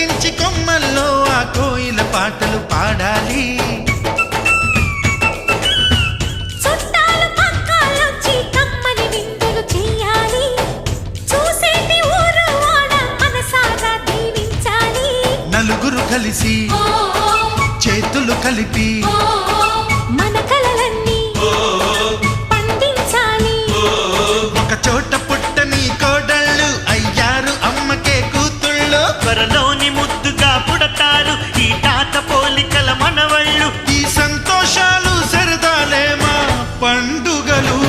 ఎక్కించి కొమ్మల్లో ఆ కోయిల పాటలు పాడాలి. నలుగురు కలిసి చేతులు కలిపి మన కలలన్నీ పండించాలి. ఒక చోట పుట్టని కోడళ్ళు అయ్యారు అమ్మకే కూతుళ్ళు. త్వరలోని ముద్దుగా పుడతారు ఈ తాత పోలికల మనవళ్ళు. ఈ సంతోషాలు సరదాలే మా పండుగలు.